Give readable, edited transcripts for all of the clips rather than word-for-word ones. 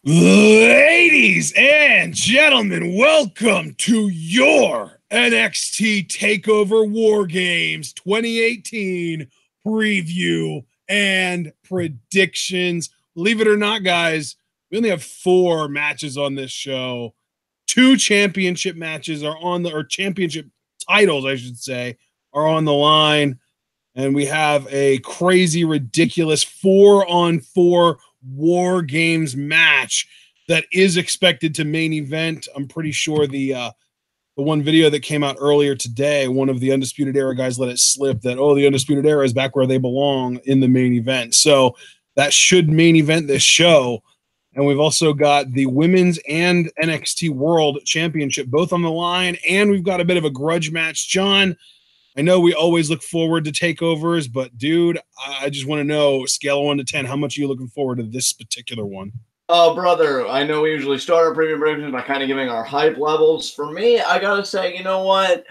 Ladies and gentlemen, welcome to your NXT Takeover War Games 2018 preview and predictions. Believe it or not, guys, we only have 4 matches on this show. 2 championship matches are on the, or championship titles, I should say, are on the line. And we have a crazy, ridiculous 4-on-4 War Games match that is expected to main event. I'm pretty sure the one video that came out earlier today, one of the Undisputed Era guys let it slip that, oh, the Undisputed Era is back where they belong in the main event. So that should main event this show. And we've also got the Women's and NXT World Championship both on the line. And we've got a bit of a grudge match. John, I know we always look forward to takeovers, but dude, I just want to know, scale of 1 to 10, how much are you looking forward to this particular one? Oh, brother, I know we usually start our preview predictions by kind of giving our hype levels. For me, I gotta say, you know what?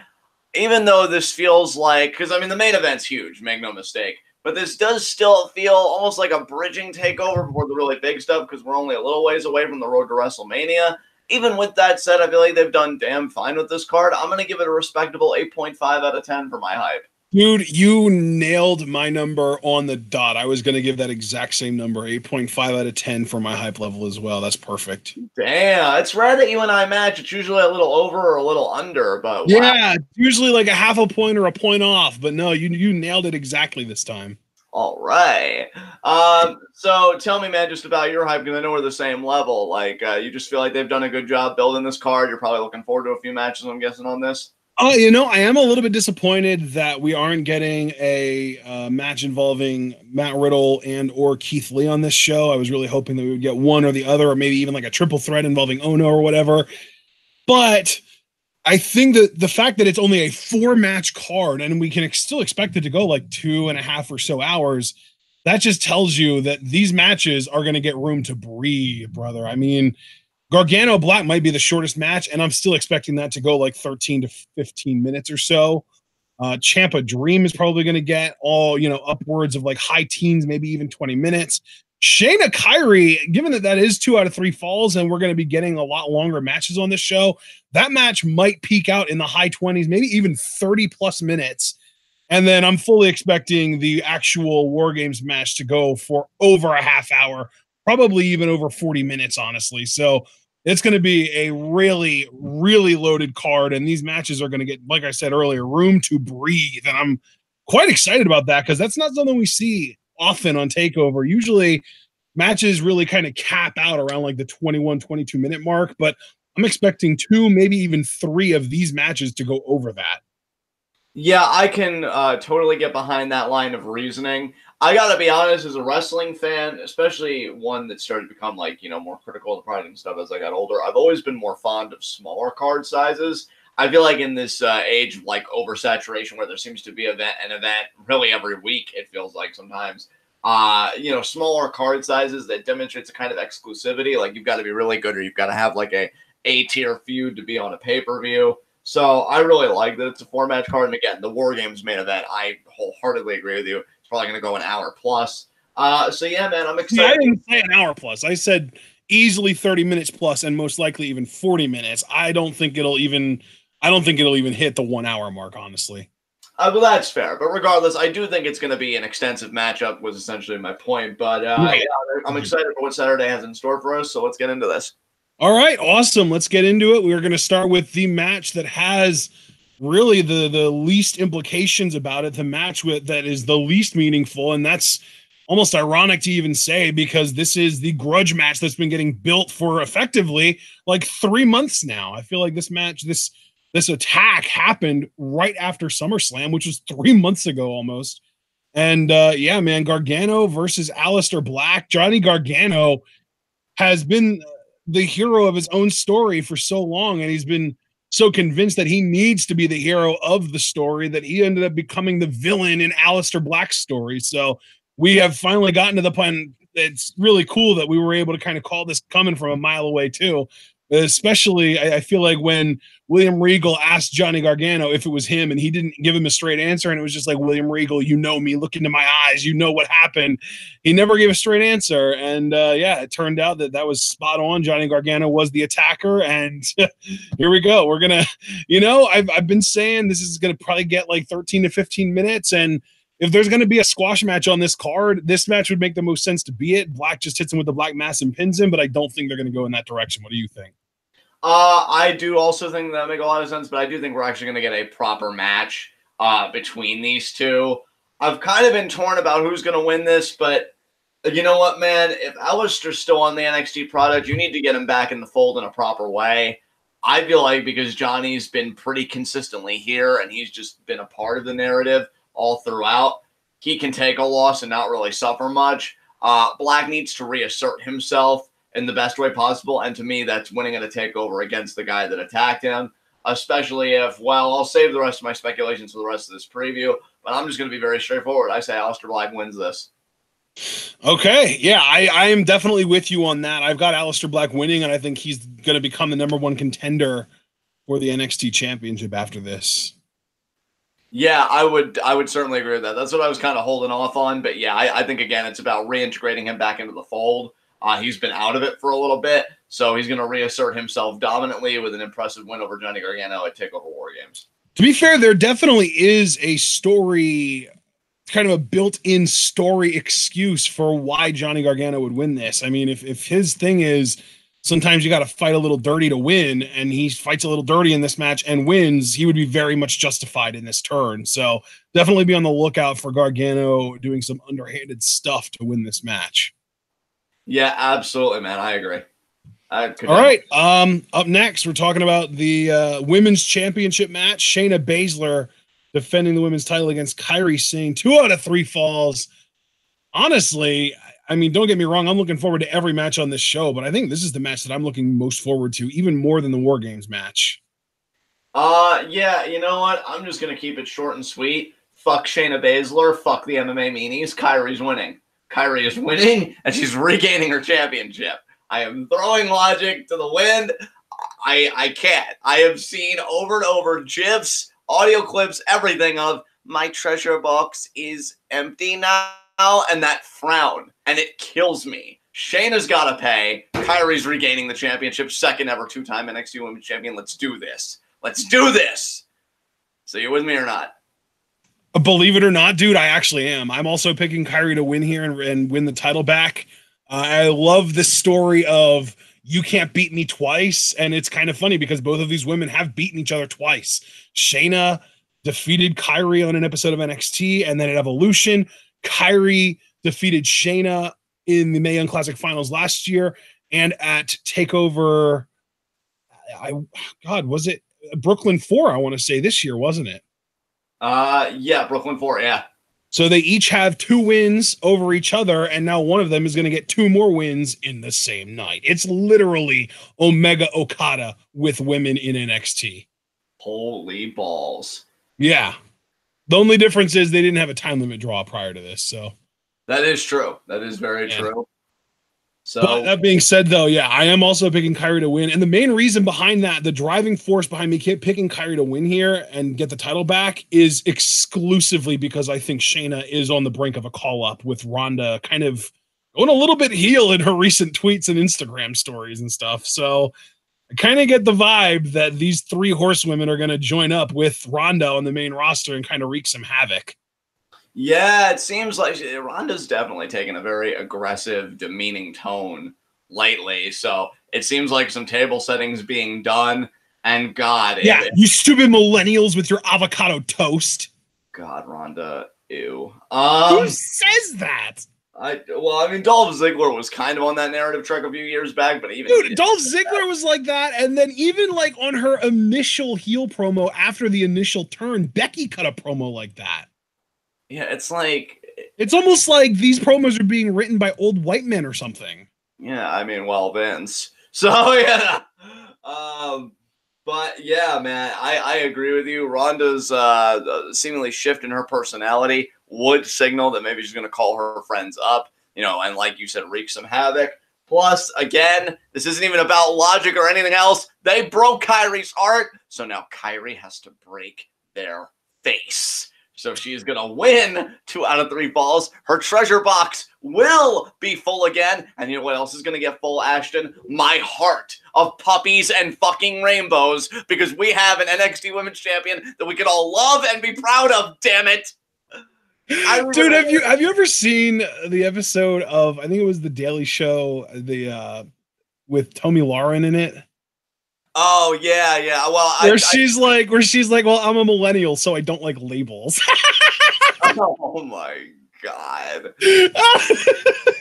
Even though this feels like, because I mean, the main event's huge, make no mistake, but this does still feel almost like a bridging takeover before the really big stuff, because we're only a little ways away from the road to WrestleMania. Even with that said, I feel like they've done damn fine with this card. I'm going to give it a respectable 8.5 out of 10 for my hype. Dude, you nailed my number on the dot. I was going to give that exact same number, 8.5 out of 10 for my hype level as well. That's perfect. Damn, it's rare that you and I match. It's usually a little over or a little under, but wow. Yeah, usually like a half a point or a point off, but no, you nailed it exactly this time. All right. So tell me, man, just about your hype, because I know we're the same level. Like, you just feel like they've done a good job building this card. You're probably looking forward to a few matches, I'm guessing, on this. You know, I am a little bit disappointed that we aren't getting a match involving Matt Riddle and or Keith Lee on this show. I was really hoping that we would get one or the other, or maybe even like a triple threat involving Ono or whatever. But I think that the fact that it's only a 4-match card and we can still expect it to go like 2.5 or so hours, that just tells you that these matches are going to get room to breathe, brother. I mean, Gargano Black might be the shortest match, and I'm still expecting that to go like 13 to 15 minutes or so. Ciampa Dream is probably going to get all, upwards of like high teens, maybe even 20 minutes. Shayna Kairi, given that that is 2 out of 3 falls and we're going to be getting a lot longer matches on this show, that match might peak out in the high 20s, maybe even 30 plus minutes. And then I'm fully expecting the actual War Games match to go for over a half hour, probably even over 40 minutes, honestly. So it's going to be a really, really loaded card. And these matches are going to get, like I said earlier, room to breathe. And I'm quite excited about that because that's not something we see often on TakeOver. Usually matches really kind of cap out around like the 21, 22 minute mark, but I'm expecting 2, maybe even 3 of these matches to go over that. Yeah, I can totally get behind that line of reasoning. I gotta be honest, as a wrestling fan, especially one that started to become like, more critical of the product and stuff as I got older, I've always been more fond of smaller card sizes. I feel like in this age of like oversaturation where there seems to be an event really every week, it feels like sometimes, smaller card sizes that demonstrates a kind of exclusivity. Like you've got to be really good or you've got to have like a A-tier feud to be on a pay-per-view. So I really like that it's a 4-match card. And again, the War Games main event, I wholeheartedly agree with you. It's probably going to go an hour plus. So yeah, man, I'm excited. Yeah, I didn't say an hour plus. I said easily 30 minutes plus and most likely even 40 minutes. I don't think it'll even hit the 1 hour mark, honestly. Well, that's fair. But regardless, I do think it's going to be an extensive matchup was essentially my point. But Right. yeah, I'm excited for what Saturday has in store for us. So let's get into this. All right, awesome. Let's get into it. We're going to start with the match that has really the least implications about it, the match that is the least meaningful, and that's almost ironic to even say because this is the grudge match that's been getting built for effectively like 3 months now. I feel like this match, this attack happened right after SummerSlam, which was 3 months ago almost. And yeah, man, Gargano versus Aleister Black. Johnny Gargano has been the hero of his own story for so long, and he's been so convinced that he needs to be the hero of the story that he ended up becoming the villain in Aleister Black's story. So we have finally gotten to the point. It's really cool that we were able to kind of call this coming from a mile away too. Especially, I feel like when William Regal asked Johnny Gargano if it was him, and he didn't give him a straight answer, and it was just like, William Regal, you know me, look into my eyes, you know what happened. He never gave a straight answer, and yeah, it turned out that was spot on. Johnny Gargano was the attacker, and here we go. We're gonna, I've been saying this is gonna probably get like 13 to 15 minutes, and if there's going to be a squash match on this card, this match would make the most sense to be it. Black just hits him with the black mass and pins him, but I don't think they're going to go in that direction. What do you think? I do also think that make a lot of sense, but I do think we're actually going to get a proper match between these two. I've kind of been torn about who's going to win this, but you know what, man? If Aleister's still on the NXT product, you need to get him back in the fold in a proper way. I feel like because Johnny's been pretty consistently here and he's just been a part of the narrative all throughout, he can take a loss and not really suffer much. Black needs to reassert himself in the best way possible, and to me, that's winning at a takeover against the guy that attacked him, especially if, well, I'll save the rest of my speculations for the rest of this preview, but I'm just going to be very straightforward. I say Aleister Black wins this. Okay, yeah, I am definitely with you on that. I've got Aleister Black winning, and I think he's going to become the #1 contender for the NXT Championship after this. Yeah, I would certainly agree with that. That's what I was kind of holding off on. But yeah, I think, again, it's about reintegrating him back into the fold. He's been out of it for a little bit, so he's going to reassert himself dominantly with an impressive win over Johnny Gargano at TakeOver War Games. To be fair, there definitely is a story, kind of a built-in story excuse for why Johnny Gargano would win this. I mean, if his thing is sometimes you got to fight a little dirty to win, and he fights a little dirty in this match and wins, he would be very much justified in this turn. So definitely be on the lookout for Gargano doing some underhanded stuff to win this match. Yeah, absolutely, man. I agree. All right. Up next, we're talking about the women's championship match. Shayna Baszler defending the women's title against Kairi Sane. 2 out of 3 falls. Honestly, I mean, don't get me wrong, I'm looking forward to every match on this show, but I think this is the match that I'm looking most forward to, even more than the War Games match. Yeah, you know what? I'm just going to keep it short and sweet. Fuck Shayna Baszler. Fuck the MMA meanies. Kairi's winning. Kairi is winning, and she's regaining her championship. I am throwing logic to the wind. I can't. I have seen over and over GIFs, audio clips, everything of my treasure box is empty now, and that frown, and it kills me. Shayna's got to pay. Kairi's regaining the championship, second ever 2-time NXT Women's Champion. Let's do this. Let's do this. So you with me or not? Believe it or not, dude, I actually am. I'm also picking Kairi to win here and win the title back. I love this story of you can't beat me twice, and it's kind of funny because both of these women have beaten each other twice. Shayna defeated Kairi on an episode of NXT, and then at Evolution, Kairi defeated Shayna in the Mae Young Classic Finals last year, and at TakeOver, was it Brooklyn 4, I want to say, this year, wasn't it? Yeah, Brooklyn 4, yeah. So they each have 2 wins over each other, and now one of them is going to get 2 more wins in the same night. It's literally Omega Okada with women in NXT. Holy balls. Yeah. The only difference is they didn't have a time limit draw prior to this, so. That is true. That is very true. So, but that being said, though, yeah, I am also picking Kairi to win. And the main reason behind that, the driving force behind me picking Kairi to win here and get the title back is exclusively because I think Shayna is on the brink of a call-up with Ronda kind of going a little bit heel in her recent tweets and Instagram stories and stuff. So I kind of get the vibe that these 3 horsewomen are going to join up with Ronda on the main roster and kind of wreak some havoc. Yeah, it seems like Ronda's definitely taken a very aggressive, demeaning tone lately. So it seems like some table settings being done. And God, yeah, you stupid millennials with your avocado toast. God, Ronda, ew. Who says that? Well, I mean, Dolph Ziggler was kind of on that narrative track a few years back, but even dude, Dolph Ziggler was like that, and then even like on her initial heel promo after the initial turn, Becky cut a promo like that. Yeah, it's like... It's almost like these promos are being written by old white men or something. Yeah, I mean, well, Vince. So, yeah. But, yeah, man, I agree with you. Ronda's seemingly shift in her personality would signal that maybe she's going to call her friends up, and like you said, wreak some havoc. Plus, again, this isn't even about logic or anything else. They broke Kairi's heart, so now Kairi has to break their face. So she's going to win 2 out of 3 falls. Her treasure box will be full again. And you know what else is going to get full, Ashton? My heart of puppies and fucking rainbows, because we have an NXT Women's Champion that we can all love and be proud of, damn it. Dude, have you ever seen the episode of, I think it was The Daily Show, with Tommy Lauren in it? Oh yeah. Well, where she's like, well, I'm a millennial, so I don't like labels. Oh my god.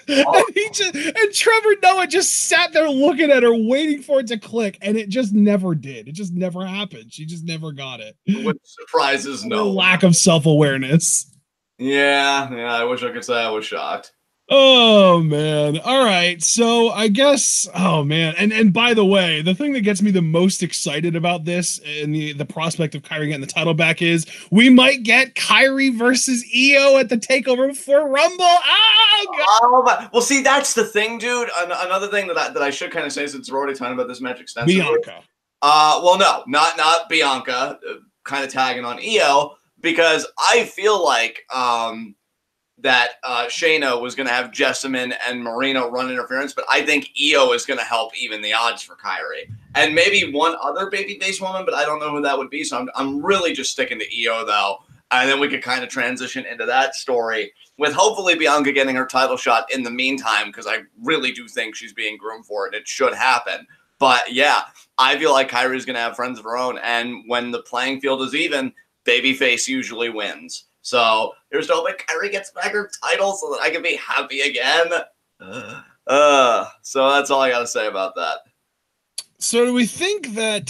and Trevor Noah just sat there looking at her, waiting for it to click, and it just never did. It just never happened. She just never got it. Which surprises no one. Lack of self-awareness. Yeah, I wish I could say I was shocked. Oh man. All right. So I guess, oh man. And by the way, the thing that gets me the most excited about this and the prospect of Kairi getting the title back is we might get Kairi versus Io at the Takeover for Rumble. Oh God. Well, see, that's the thing, dude. Another thing that I should kind of say, since we're already talking about this match extensively. Bianca. Well, no, not Bianca. Kind of tagging on Io, because I feel like that Shayna was going to have Jessamine and Marina run interference, but I think Io is going to help even the odds for Kairi. And maybe one other babyface woman, but I don't know who that would be, so I'm really just sticking to Io, though. And then we could kind of transition into that story with hopefully Bianca getting her title shot in the meantime, because I really do think she's being groomed for it. It should happen. But, yeah, I feel like Kairi's going to have friends of her own, and when the playing field is even, babyface usually wins. So here's to hoping Kairi gets back her title so that I can be happy again. So that's all I got to say about that. So do we think that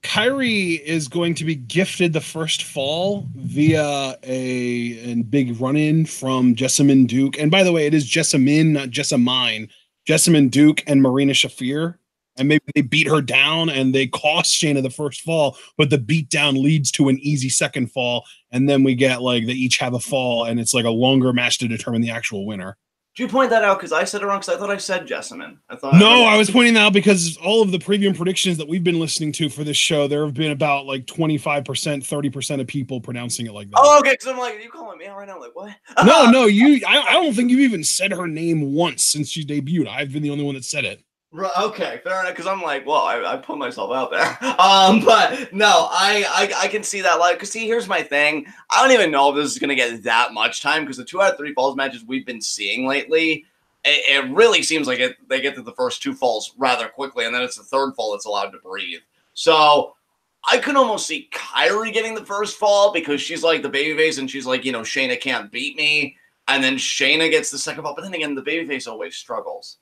Kairi is going to be gifted the first fall via a big run-in from Jessamine Duke? And by the way, it is Jessamine, not Jessamine. Jessamine Duke and Marina Shafir. And maybe they beat her down and they cost Shayna the first fall, but the beatdown leads to an easy second fall. And then we get like they each have a fall and it's like a longer match to determine the actual winner. Did you point that out? Because I said it wrong, because I thought I said Jessamine. I was pointing that out because all of the preview predictions that we've been listening to for this show, there have been about like 25%, 30% of people pronouncing it like that. Oh, okay. Because I'm like, are you calling me out right now? Like, what? No, I don't think you've even said her name once since she debuted. I've been the only one that said it. Right, okay, fair enough. Because I'm like, well, I put myself out there. But no, I can see that live. Because see, here's my thing. I don't even know if this is gonna get that much time, because the 2 out of 3 falls matches we've been seeing lately, it really seems like they get to the first 2 falls rather quickly, and then it's the third fall that's allowed to breathe. So I could almost see Kairi getting the first fall because she's like the babyface, and she's like, Shayna can't beat me, and then Shayna gets the second fall. But then again, the babyface always struggles.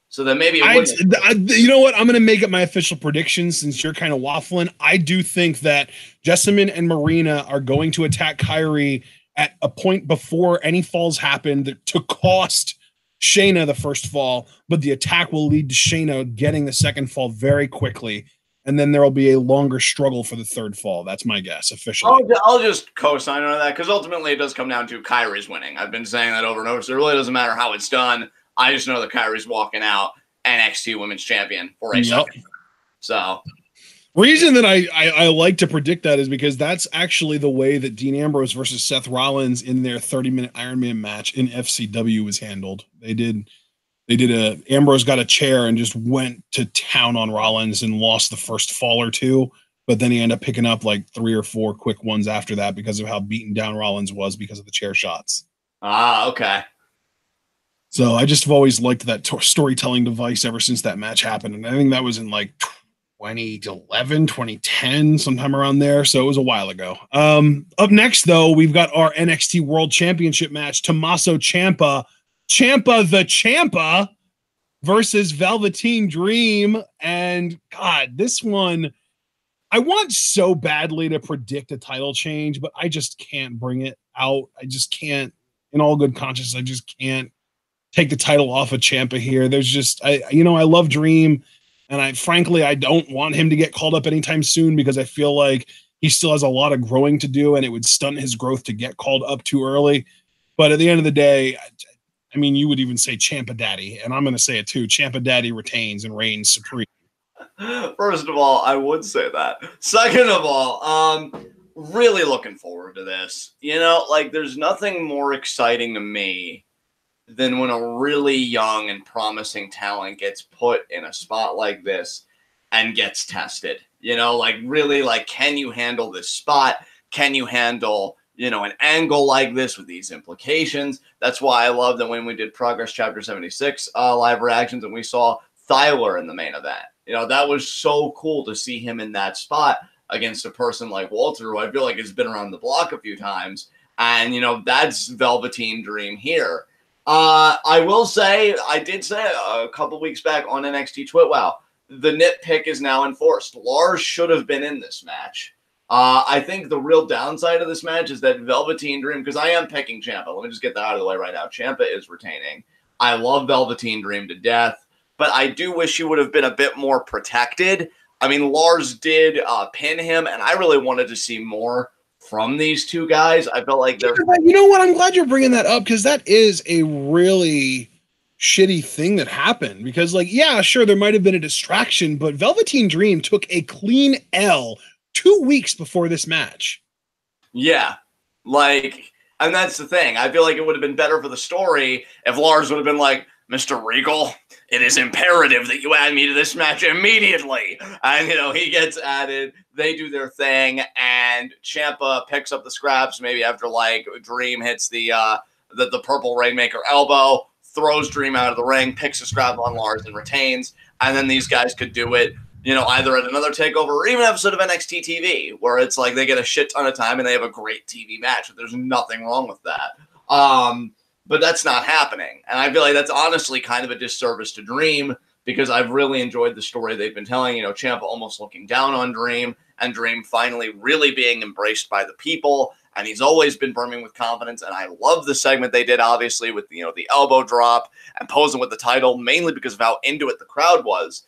So then maybe you know what? I'm going to make it my official prediction since you're kind of waffling. I do think that Jessamine and Marina are going to attack Kairi at a point before any falls happen to cost Shayna the first fall, but the attack will lead to Shayna getting the second fall very quickly, and then there will be a longer struggle for the third fall. That's my guess, officially. I'll just co-sign on that, because ultimately it does come down to Kairi's winning. I've been saying that over and over, so it really doesn't matter how it's done. I just know that Kairi's walking out NXT Women's Champion for a second. So, reason that I like to predict that is because that's actually the way that Dean Ambrose versus Seth Rollins in their 30-minute Iron Man match in FCW was handled. Ambrose got a chair and just went to town on Rollins and lost the first fall or 2, but then he ended up picking up like 3 or 4 quick ones after that because of how beaten down Rollins was because of the chair shots. Okay. So I just have always liked that storytelling device ever since that match happened. And I think that was in like 2011, 2010, sometime around there. So it was a while ago. Up next, though, we've got our NXT World Championship match. Tommaso Ciampa the Ciampa versus Velveteen Dream. And God, this one, I want so badly to predict a title change, but I just can't bring it out. I just can't, in all good conscience, I just can't take the title off of Ciampa here. There's just, I love Dream, and I don't want him to get called up anytime soon because I feel like he still has a lot of growing to do, and it would stunt his growth to get called up too early. But at the end of the day, I mean, you would even say Ciampa Daddy, and I'm going to say it too. Ciampa Daddy retains and reigns supreme. First of all, I would say that. Second of all, really looking forward to this. You know, like there's nothing more exciting to me than when a really young and promising talent gets put in a spot like this and gets tested. You know, like really, like, can you handle this spot? Can you handle, you know, an angle like this with these implications? That's why I love that when we did Progress Chapter 76 live reactions and we saw Thyler in the main event. You know, that was so cool to see him in that spot against a person like Walter, who I feel like has been around the block a few times. And, you know, that's Velveteen Dream here. I will say, I did say a couple weeks back on NXT TWitWoW, the nitpick is now enforced. Lars should have been in this match. I think the real downside of this match is that Velveteen Dream, because I am picking Ciampa. Let me just get that out of the way right now. Ciampa is retaining. I love Velveteen Dream to death, but I do wish he would have been a bit more protected. I mean, Lars did pin him, and I really wanted to see more from these two guys. I felt like they're... You know what? I'm glad you're bringing that up, because that is a really shitty thing that happened. Because, like, yeah, sure, there might have been a distraction, but Velveteen Dream took a clean L 2 weeks before this match. Yeah, like, and that's the thing. I feel like it would have been better for the story if Lars would have been like, Mr. Regal, it is imperative that you add me to this match immediately. And, you know, he gets added, they do their thing, and Ciampa picks up the scraps maybe after, like, Dream hits the purple Rainmaker elbow, throws Dream out of the ring, picks a scrap on Lars and retains, and then these guys could do it, you know, either at another takeover or even an episode of NXT TV, where it's like they get a shit ton of time and they have a great TV match. There's nothing wrong with that. But that's not happening. And I feel like that's honestly kind of a disservice to Dream, because I've really enjoyed the story they've been telling. You know, Ciampa almost looking down on Dream, and Dream finally really being embraced by the people. And he's always been brimming with confidence. And I love the segment they did, obviously, with, you know, the elbow drop and posing with the title, mainly because of how into it the crowd was.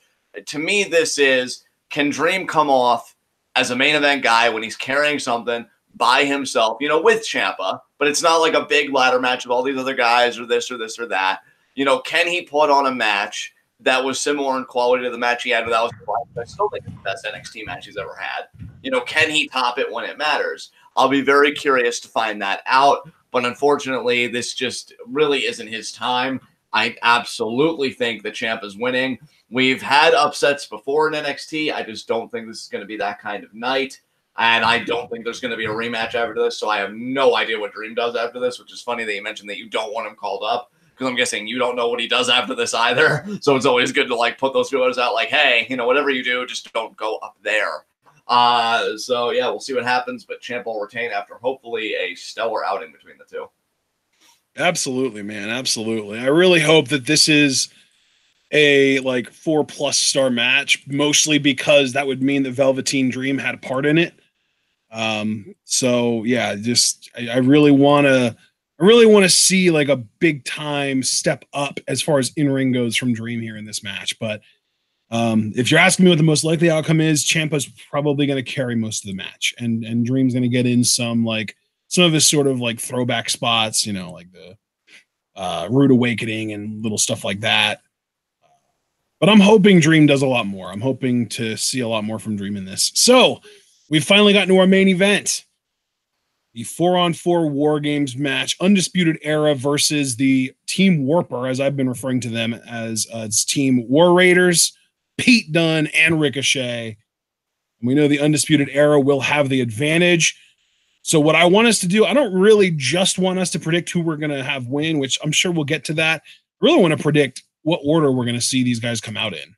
To me, this is, can Dream come off as a main event guy when he's carrying something by himself, you know, with Ciampa, but it's not like a big ladder match of all these other guys or this or this or that. You know, can he put on a match that was similar in quality to the match he had with Aleister? I still think it's the best NXT match he's ever had. You know, can he top it when it matters? I'll be very curious to find that out, but unfortunately, this just really isn't his time. I absolutely think that Ciampa's winning. We've had upsets before in NXT. I just don't think this is going to be that kind of night. And I don't think there's going to be a rematch after this, so I have no idea what Dream does after this, which is funny that you mentioned that you don't want him called up, because I'm guessing you don't know what he does after this either. So it's always good to, like, put those feelers out, like, hey, you know, whatever you do, just don't go up there. So, yeah, we'll see what happens, but Ciampa will retain after hopefully a stellar outing between the two. Absolutely, man. Absolutely. I really hope that this is a, like, 4+ star match, mostly because that would mean that Velveteen Dream had a part in it. So yeah, just I really want to see, like, a big time step up as far as in-ring goes from Dream here in this match. But if you're asking me what the most likely outcome is, Ciampa's probably going to carry most of the match, and Dream's going to get in some of his sort of, like, throwback spots, you know, like the Rude Awakening and little stuff like that. But I'm hoping Dream does a lot more. I'm hoping to see a lot more from Dream in this. So we've finally gotten to our main event. The 4-on-4 War Games match. Undisputed Era versus the Team Warper, as I've been referring to them as it's Team War Raiders, Pete Dunne, and Ricochet. And we know the Undisputed Era will have the advantage. So what I want us to do, I don't really just want us to predict who we're going to have win, which I'm sure we'll get to that. I really want to predict what order we're going to see these guys come out in.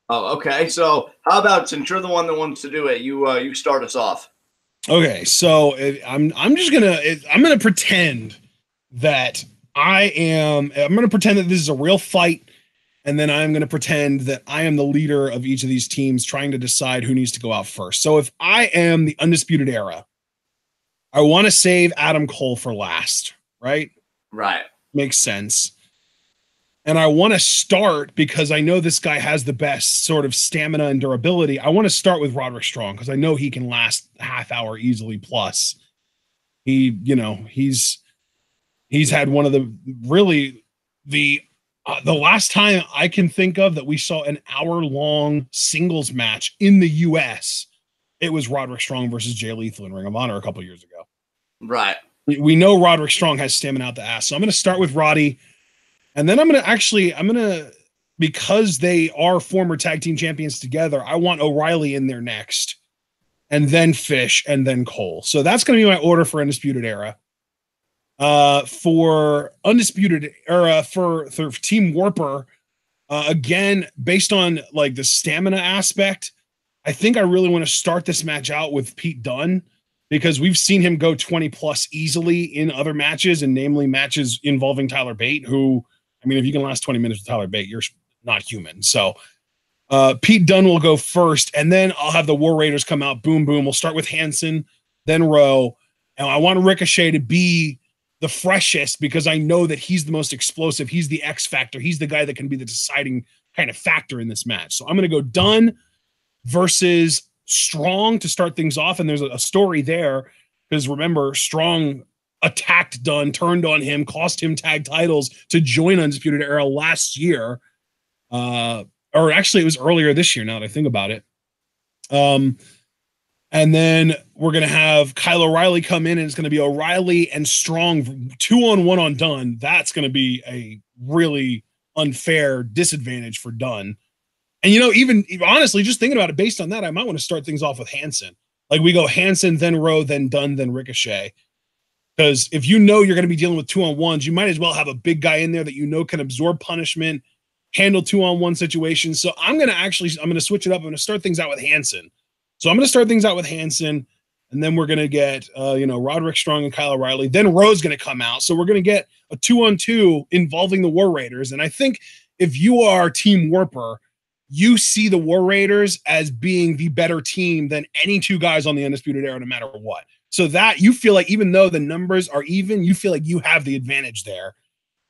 Oh, okay. So how about, since you're the one that wants to do it, you start us off. Okay, so I'm gonna pretend that I'm gonna pretend that this is a real fight, and then I'm gonna pretend that I am the leader of each of these teams, trying to decide who needs to go out first. So if I am the Undisputed Era, I want to save Adam Cole for last, right? Right. Makes sense. And I want to start, because I know this guy has the best sort of stamina and durability. I want to start with Roderick Strong, because I know he can last a half hour easily plus. He's He's had one of the last time I can think of that we saw an hour-long singles match in the U.S., it was Roderick Strong versus Jay Lethal in Ring of Honor a couple years ago. Right. We know Roderick Strong has stamina out the ass. So I'm going to start with Roddy. And then I'm going to, because they are former tag team champions together, I want O'Reilly in there next. And then Fish, and then Cole. So that's going to be my order for Undisputed Era. For Undisputed Era, for Team Warper, again, based on like the stamina aspect, I think I really want to start this match out with Pete Dunne, because we've seen him go 20 plus easily in other matches, and namely matches involving Tyler Bate, who, I mean, if you can last 20 minutes with Tyler Bate, you're not human. So Pete Dunne will go first, and then I'll have the War Raiders come out. Boom, boom. We'll start with Hanson, then Rowe. And I want Ricochet to be the freshest, because I know that he's the most explosive. He's the X factor. He's the guy that can be the deciding kind of factor in this match. So I'm going to go Dunne versus Strong to start things off. And there's a story there, because remember, Strong attacked Dunne, turned on him, cost him tag titles to join Undisputed Era last year. Or actually it was earlier this year, now that I think about it. And then we're going to have Kyle O'Reilly come in, and it's going to be O'Reilly and Strong 2-on-1 on Dunne. That's going to be a really unfair disadvantage for Dunne. And, you know, even honestly, just thinking about it, based on that, I might want to start things off with Hanson. Like we go Hanson, then Rowe, then Dunne, then Ricochet. Because if you know you're going to be dealing with 2-on-1s, you might as well have a big guy in there that you know can absorb punishment, handle 2-on-1 situations. So I'm going to switch it up. I'm going to start things out with Hanson. So I'm going to start things out with Hanson, and then we're going to get, Roderick Strong and Kyle O'Reilly. Then Rowe's going to come out. So we're going to get a 2-on-2 involving the War Raiders. And I think if you are Team Warper, you see the War Raiders as being the better team than any two guys on the Undisputed Era, no matter what. So that you feel like, even though the numbers are even, you feel like you have the advantage there.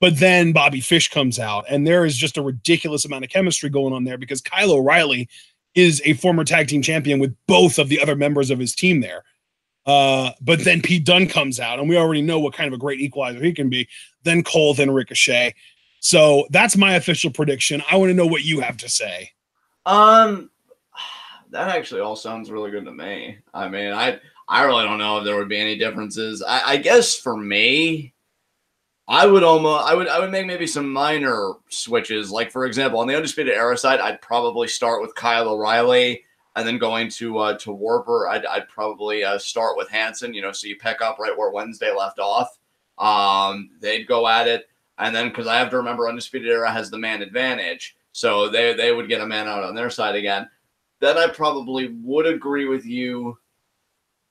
But then Bobby Fish comes out, and there is just a ridiculous amount of chemistry going on there, because Kyle O'Reilly is a former tag team champion with both of the other members of his team there. But then Pete Dunne comes out, and we already know what kind of a great equalizer he can be. Then Cole, then Ricochet. So that's my official prediction. I want to know what you have to say. That actually all sounds really good to me. I mean, I really don't know if there would be any differences. I guess for me, I would make maybe some minor switches. Like, for example, on the Undisputed Era side, I'd probably start with Kyle O'Reilly, and then going to Warper, I'd probably start with Hanson, so you pick up right where Wednesday left off. They'd go at it, and then, because I have to remember, Undisputed Era has the man advantage, so they would get a man out on their side again. Then I probably would agree with you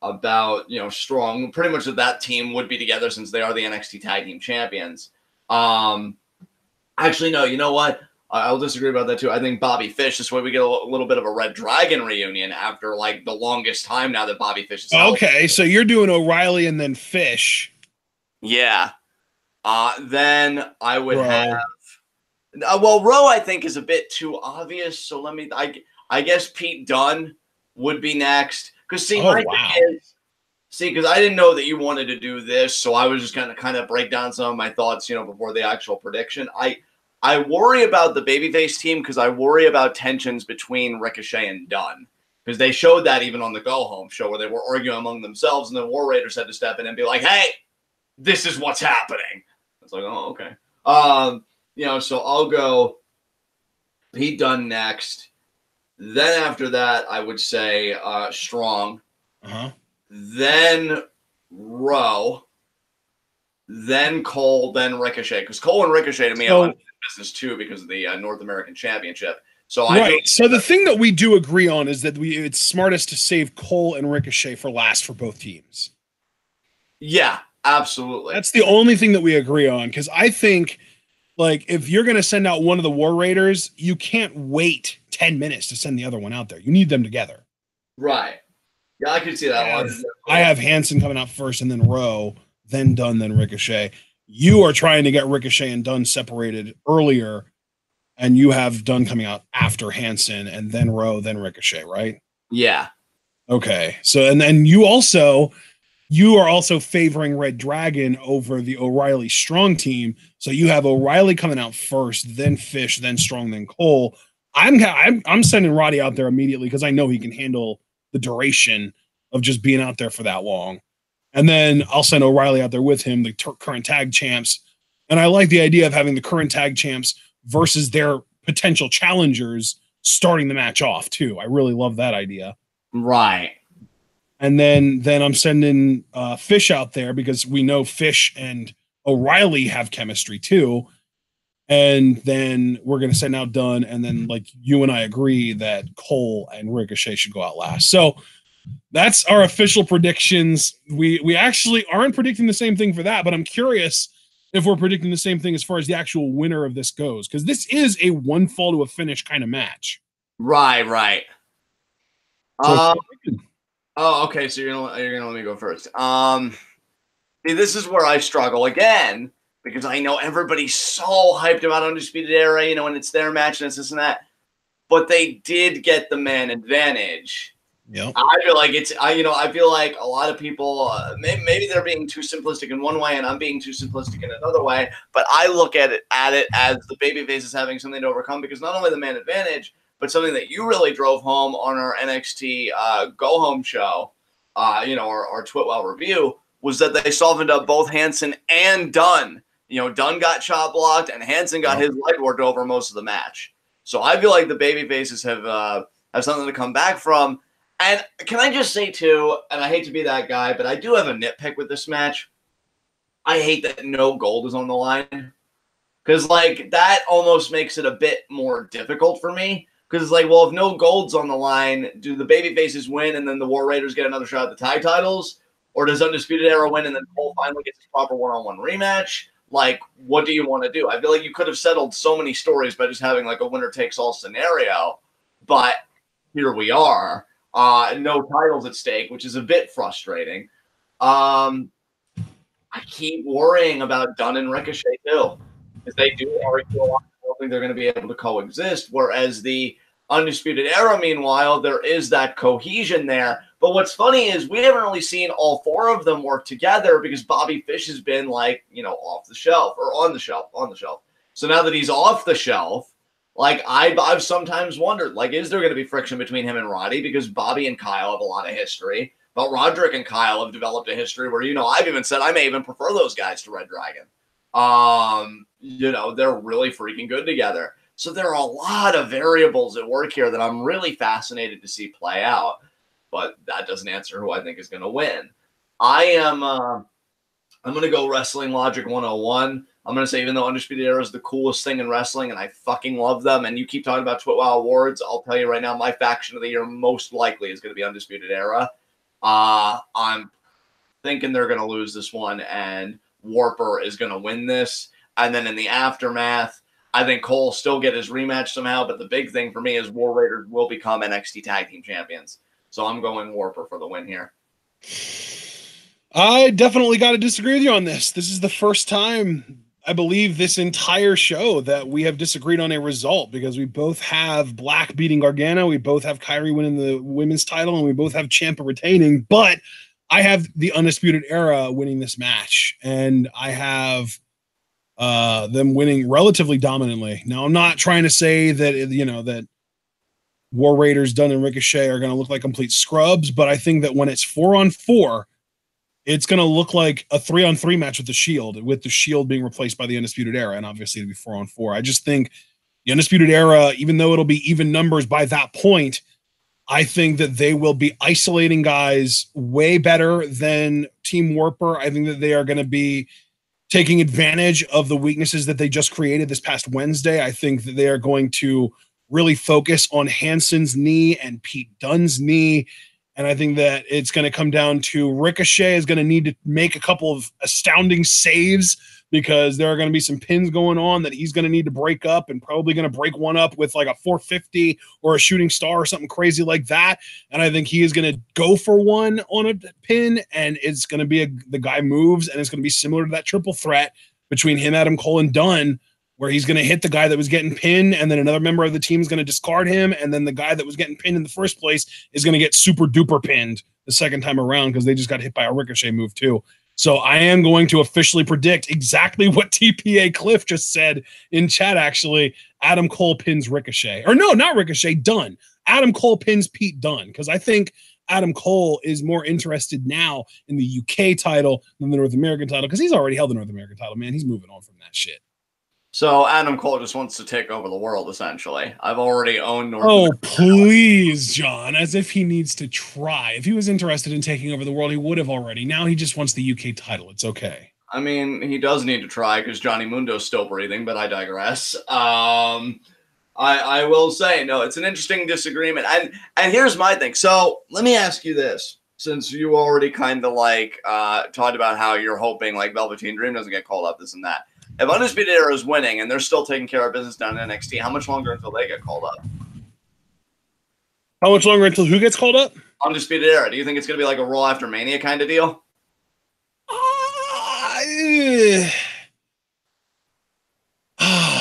about, Strong. Pretty much that team would be together, since they are the NXT Tag Team Champions. Actually, no, you know what? I'll disagree about that too. I think Bobby Fish, this way we get a little bit of a Red Dragon reunion after like the longest time now that Bobby Fish is out. Okay, so you're doing O'Reilly and then Fish. Yeah. Then I would have... Rowe, I think, is a bit too obvious, so I guess Pete Dunne would be next. Because because I didn't know that you wanted to do this, so I was just going to kind of break down some of my thoughts, before the actual prediction. I worry about the babyface team, because I worry about tensions between Ricochet and Dunne, because they showed that even on the Go Home show, where they were arguing among themselves, and the War Raiders had to step in and be like, "Hey, this is what's happening." It's like, oh, okay. So I'll go Pete Dunne next. Then after that, I would say Strong. Then Rowe. Then Cole. Then Ricochet. Because Cole and Ricochet, to me, are in business too, because of the North American Championship. So So the thing that we do agree on is that it's smartest to save Cole and Ricochet for last for both teams. Yeah, absolutely. That's the only thing that we agree on, because I think, like, if you're going to send out one of the War Raiders, you can't wait 10 minutes to send the other one out there. You need them together. Right. Yeah, I could see that. I have Hanson coming out first, and then Rowe, then Dunne, then Ricochet. You are trying to get Ricochet and Dunne separated earlier, and you have Dunne coming out after Hanson, and then Rowe, then Ricochet, right? Yeah. Okay. So, and then you also, you are also favoring Red Dragon over the O'Reilly Strong team. So you have O'Reilly coming out first, then Fish, then Strong, then Cole. I'm sending Roddy out there immediately because I know he can handle the duration of just being out there for that long. And then I'll send O'Reilly out there with him, the current tag champs. And I like the idea of having the current tag champs versus their potential challengers starting the match off too. I really love that idea. Right. And then I'm sending Fish out there because we know Fish and O'Reilly have chemistry too. And then we're going to send out Dunne. And then, like, you and I agree that Cole and Ricochet should go out last. So that's our official predictions. We actually aren't predicting the same thing for that, but I'm curious if we're predicting the same thing as far as the actual winner of this goes, because this is a one fall to a finish kind of match. Right. So okay. So you're gonna let me go first. See, this is where I struggle again because I know everybody's so hyped about Undisputed Era, and it's their match and it's this and that, but they did get the man advantage. Yeah, I feel like I feel like a lot of people maybe they're being too simplistic in one way, and I'm being too simplistic in another way. But I look at it as the babyface is having something to overcome because not only the man advantage, but something that you really drove home on our NXT Go Home show, our TWitWoW review, was that they softened up both Hanson and Dunne. Dunne got chop blocked, and Hanson got his leg worked over most of the match. So I feel like the babyfaces have something to come back from. And can I just say, too, and I hate to be that guy, but I do have a nitpick with this match. I hate that no gold is on the line. Because, that almost makes it a bit more difficult for me. Because it's like, well, if no gold's on the line, do the babyfaces win and then the War Raiders get another shot at the tag titles? Or does Undisputed Era win and then Cole finally gets his proper one-on-one rematch? What do you want to do? I feel like you could have settled so many stories by just having, a winner-takes-all scenario. But here we are. No titles at stake, which is a bit frustrating. I keep worrying about Dunne and Ricochet too, because they do argue a lot. I don't think they're going to be able to coexist. Whereas the Undisputed Era, meanwhile, there is that cohesion there. But what's funny is we haven't really seen all four of them work together because Bobby Fish has been off the shelf or on the shelf. So now that he's off the shelf, I've sometimes wondered, is there going to be friction between him and Roddy? Because Bobby and Kyle have a lot of history. But Roderick and Kyle have developed a history where, I've even said I may even prefer those guys to Red Dragon. They're really freaking good together. So there are a lot of variables at work here that I'm really fascinated to see play out. But that doesn't answer who I think is going to win. I'm going to go Wrestling Logic 101. I'm going to say, even though Undisputed Era is the coolest thing in wrestling, and I fucking love them, and you keep talking about TWitWoW Awards, I'll tell you right now, my faction of the year most likely is going to be Undisputed Era. I'm thinking they're going to lose this one, and Warper is going to win this. And then in the aftermath, I think Cole will still get his rematch somehow, but the big thing for me is War Raiders will become NXT Tag Team Champions. So I'm going Warper for the win here. I definitely got to disagree with you on this. This is the first time, I believe, this entire show that we have disagreed on a result, because we both have Black beating Gargano, we both have Kairi winning the women's title, and we both have Ciampa retaining, but I have the Undisputed Era winning this match, and I have them winning relatively dominantly. Now, I'm not trying to say that, that War Raiders, Dunne, and Ricochet are going to look like complete scrubs, but I think that when it's 4-on-4, it's going to look like a 3-on-3 match with the Shield being replaced by the Undisputed Era, and obviously it'll be 4-on-4. I just think the Undisputed Era, even though it'll be even numbers by that point, I think that they will be isolating guys way better than Team Warper. I think that they are going to be taking advantage of the weaknesses that they just created this past Wednesday. I think that they are going to really focus on Hanson's knee and Pete Dunne's knee. And I think that it's going to come down to Ricochet is going to need to make a couple of astounding saves, because there are going to be some pins going on that he's going to need to break up, and probably going to break one up with like a 450 or a shooting star or something crazy like that. And I think he is going to go for one on a pin, and it's going to be the guy moves, and it's going to be similar to that triple threat between him, Adam Cole, and Dunne, where he's going to hit the guy that was getting pinned, and then another member of the team is going to discard him, and then the guy that was getting pinned in the first place is going to get super duper pinned the second time around because they just got hit by a Ricochet move too. So I am going to officially predict exactly what TPA Cliff just said in chat, actually. Adam Cole pins Ricochet. Or no, not Ricochet, Dunne. Adam Cole pins Pete Dunne, because I think Adam Cole is more interested now in the UK title than the North American title, because he's already held the North American title, man. He's moving on from that shit. So Adam Cole just wants to take over the world, essentially. I've already owned North America. Please, John, as if he needs to try. If he was interested in taking over the world, he would have already. Now he just wants the UK title. It's okay. I mean, he does need to try because Johnny Mundo's still breathing, but I digress. I will say, no, it's an interesting disagreement. And here's my thing. So let me ask you this, since you already kind of like talked about how you're hoping like Velveteen Dream doesn't get called up, this and that. If Undisputed Era is winning and they're still taking care of business down in NXT, how much longer until they get called up? How much longer until who gets called up? Undisputed Era. Do you think it's going to be like a Raw after Mania kind of deal?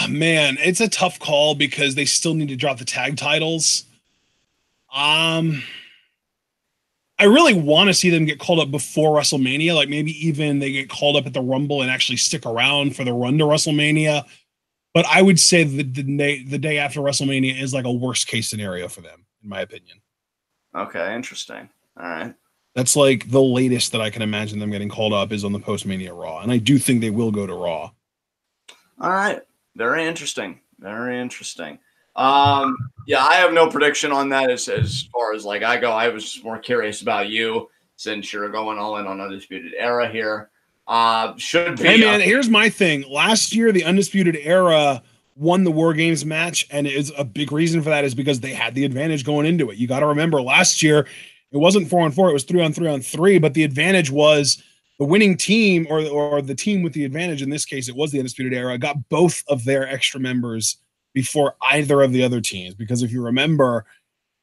Man, it's a tough call because they still need to drop the tag titles. I really want to see them get called up before WrestleMania. Like maybe even they get called up at the Rumble and actually stick around for the run to WrestleMania. But I would say the day after WrestleMania is like a worst case scenario for them, in my opinion. Okay, interesting. All right. That's like the latest that I can imagine them getting called up is on the post-Mania Raw. And I do think they will go to Raw. All right. Very interesting. Very interesting. Yeah, I have no prediction on that as far as like I go. I was just more curious about you since you're going all in on Undisputed Era here. Should be. Hey man, here's my thing. Last year, the Undisputed Era won the War Games match, and is a big reason for that is because they had the advantage going into it. You got to remember, last year it wasn't 4-on-4; it was 3-on-3-on-3. But the advantage was the winning team, or the team with the advantage. In this case, it was the Undisputed Era. Got both of their extra members before either of the other teams, because if you remember,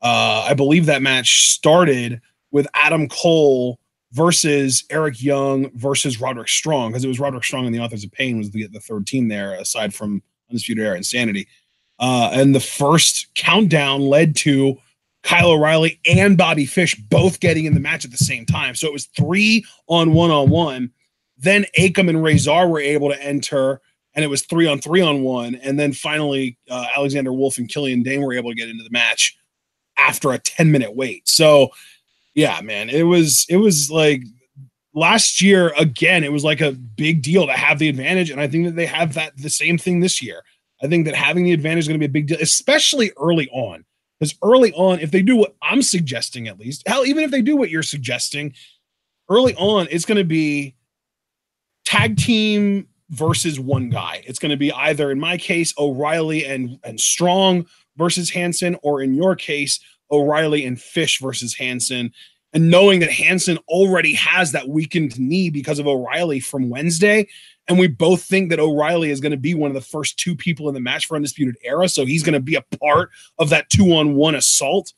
I believe that match started with Adam Cole versus Eric Young versus Roderick Strong, because it was Roderick Strong and the Authors of Pain was the third team there, aside from Undisputed Era Insanity. And the first countdown led to Kyle O'Reilly and Bobby Fish both getting in the match at the same time. So it was 3-on-1-on-1. Then Akam and Razor were able to enter, and it was 3-on-3-on-1. And then finally, Alexander Wolf and Killian Dane were able to get into the match after a 10-minute wait. So, yeah, man, it was like last year, again, it was like a big deal to have the advantage. And I think that they have the same thing this year. I think that having the advantage is going to be a big deal, especially early on. Because early on, if they do what I'm suggesting, at least, hell, even if they do what you're suggesting, early on, it's going to be tag team versus one guy. It's going to be either, in my case, O'Reilly and Strong versus Hansen, or in your case, O'Reilly and Fish versus Hansen. And knowing that Hansen already has that weakened knee because of O'Reilly from Wednesday, and we both think that O'Reilly is going to be one of the first two people in the match for Undisputed Era, so he's going to be a part of that 2-on-1 assault.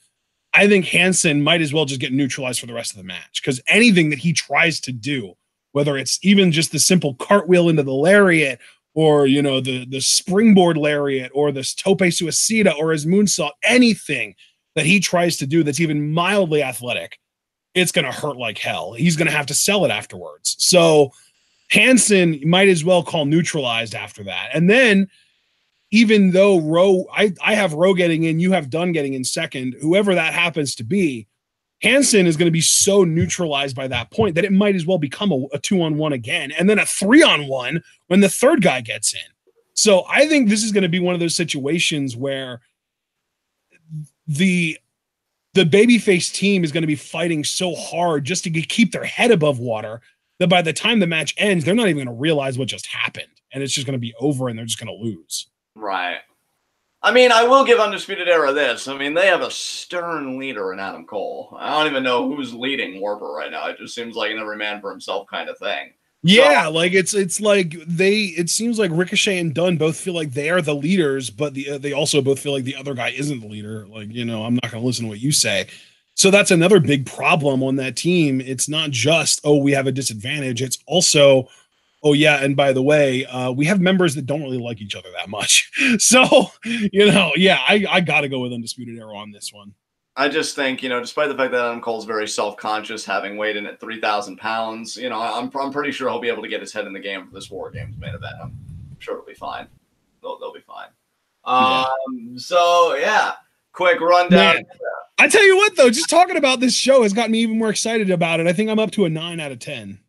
I think Hansen might as well just get neutralized for the rest of the match, because anything that he tries to do, whether it's even just the simple cartwheel into the lariat, or, you know, the springboard lariat, or this tope suicida, or his moonsault, anything that he tries to do that's even mildly athletic, it's going to hurt like hell. He's going to have to sell it afterwards. So Hansen might as well call neutralized after that. And then, even though I have Rowe getting in, you have Dunne getting in second, whoever that happens to be, Hansen is going to be so neutralized by that point that it might as well become a 2-on-1 again, and then a 3-on-1 when the third guy gets in. So I think this is going to be one of those situations where the babyface team is going to be fighting so hard just to keep their head above water that by the time the match ends, they're not even going to realize what just happened, and it's just going to be over, and they're just going to lose. Right. I mean, I will give Undisputed Era this. I mean, they have a stern leader in Adam Cole. I don't even know who's leading Warper right now. It just seems like an every man for himself kind of thing. Yeah, so, like it seems like Ricochet and Dunne both feel like they are the leaders, but they also both feel like the other guy isn't the leader. Like, you know, I'm not going to listen to what you say. So that's another big problem on that team. It's not just, oh, we have a disadvantage. It's also, oh yeah, and by the way, we have members that don't really like each other that much. So, you know, yeah, I got to go with Undisputed Era on this one. I just think, despite the fact that Adam Cole's very self-conscious, having weighed in at 3,000 pounds, I'm pretty sure he'll be able to get his head in the game for this War Games main event. I'm sure it'll be fine. They'll be fine. So yeah, quick rundown. Man, I tell you what, though, just talking about this show has gotten me even more excited about it. I think I'm up to a 9 out of 10.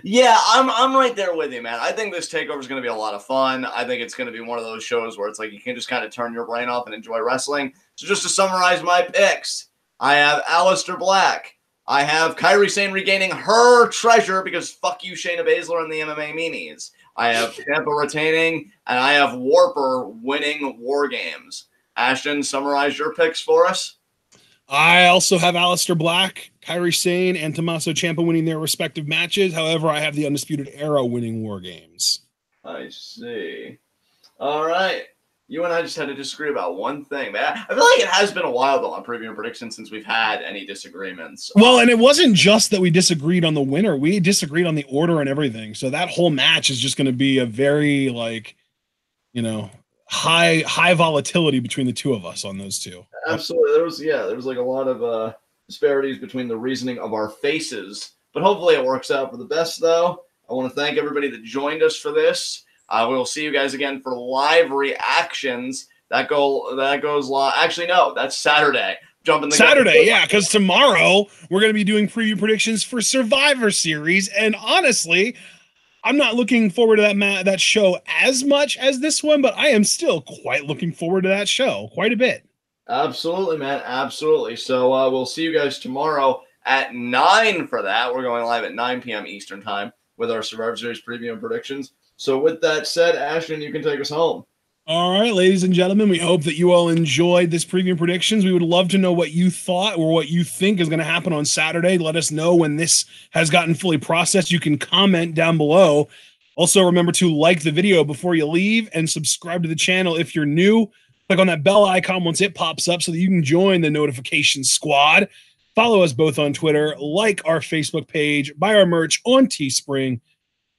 Yeah, I'm right there with you, man. I think this takeover is going to be a lot of fun. I think it's going to be one of those shows where it's like you can just kind of turn your brain off and enjoy wrestling. So just to summarize my picks, I have Aleister Black. I have Kairi Sane regaining her treasure because fuck you, Shayna Baszler and the MMA meanies. I have Ciampa retaining, and I have Warper winning War Games. Ashton, summarize your picks for us. I also have Aleister Black, Kairi Sane, and Tommaso Ciampa winning their respective matches. However, I have the Undisputed Era winning War Games. I see. All right. You and I just had to disagree about one thing, man. I feel like it has been a while, though, on Preview and Predictions since we've had any disagreements. Well, and it wasn't just that we disagreed on the winner. We disagreed on the order and everything. So that whole match is just going to be a very, high volatility between the two of us on those two. Absolutely. There was like a lot of disparities between the reasoning of our faces, but hopefully it works out for the best, though. I want to thank everybody that joined us for this. We will see you guys again for live reactions. That goes live. Actually, no, that's Saturday. Saturday, yeah, because tomorrow we're going to be doing preview predictions for Survivor Series, and honestly, I'm not looking forward to that show as much as this one, but I am still quite looking forward to that show quite a bit. Absolutely, man. Absolutely. So we'll see you guys tomorrow at 9 for that. We're going live at 9 p.m. Eastern time with our Survivor Series preview and predictions. So with that said, Ashton, you can take us home. All right, ladies and gentlemen, we hope that you all enjoyed this preview and predictions. We would love to know what you thought or what you think is going to happen on Saturday. Let us know when this has gotten fully processed. You can comment down below. Also, remember to like the video before you leave and subscribe to the channel if you're new. Click on that bell icon once it pops up so that you can join the notification squad. Follow us both on Twitter, like our Facebook page, buy our merch on Teespring,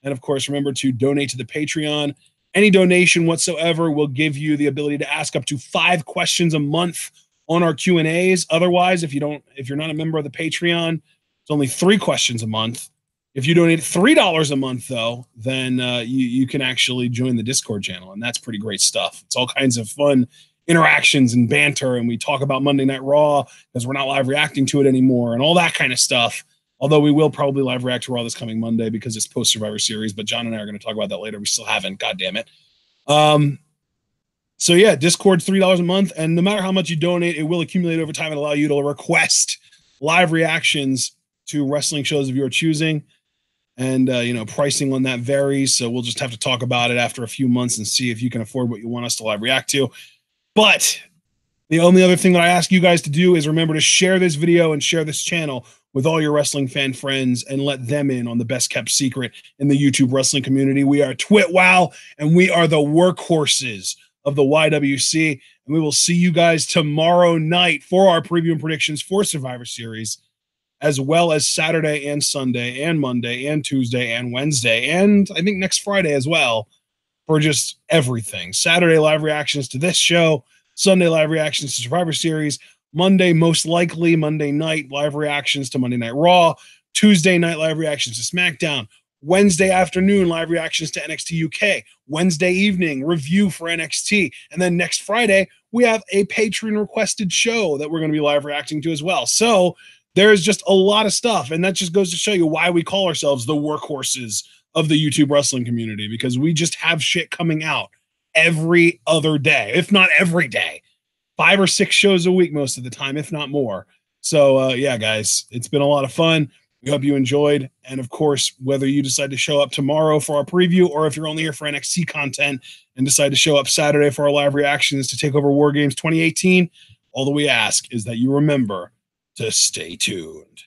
and of course, remember to donate to the Patreon. Any donation whatsoever will give you the ability to ask up to 5 questions a month on our Q&As. Otherwise, if you're not a member of the Patreon, it's only 3 questions a month. If you donate $3 a month, though, then you can actually join the Discord channel, and that's pretty great stuff. It's all kinds of fun interactions and banter, and we talk about Monday Night Raw because we're not live reacting to it anymore and all that kind of stuff. Although we will probably live react to Raw this coming Monday because it's post-Survivor Series, but John and I are going to talk about that later. We still haven't. God damn it. So yeah, Discord's $3 a month, and no matter how much you donate, it will accumulate over time and allow you to request live reactions to wrestling shows of your choosing. And, pricing on that varies, so we'll just have to talk about it after a few months and see if you can afford what you want us to live react to. But the only other thing that I ask you guys to do is remember to share this video and share this channel with all your wrestling fan friends and let them in on the best kept secret in the YouTube wrestling community. We are TWitWoW, and we are the workhorses of the YWC. And we will see you guys tomorrow night for our preview and predictions for Survivor Series, as well as Saturday and Sunday and Monday and Tuesday and Wednesday, and I think next Friday as well, for just everything. Saturday live reactions to this show, Sunday live reactions to Survivor Series, Monday, most likely Monday night live reactions to Monday Night Raw, Tuesday night live reactions to SmackDown, Wednesday afternoon live reactions to NXT UK, Wednesday evening review for NXT, and then next Friday we have a Patreon requested show that we're going to be live reacting to as well. So there's just a lot of stuff, and that just goes to show you why we call ourselves the workhorses of the YouTube wrestling community, because we just have shit coming out every other day, if not every day. 5 or 6 shows a week most of the time, if not more. So, yeah, guys, it's been a lot of fun. We hope you enjoyed. And, of course, whether you decide to show up tomorrow for our preview or if you're only here for NXT content and decide to show up Saturday for our live reactions to Takeover War Games 2018, all that we ask is that you remember to stay tuned.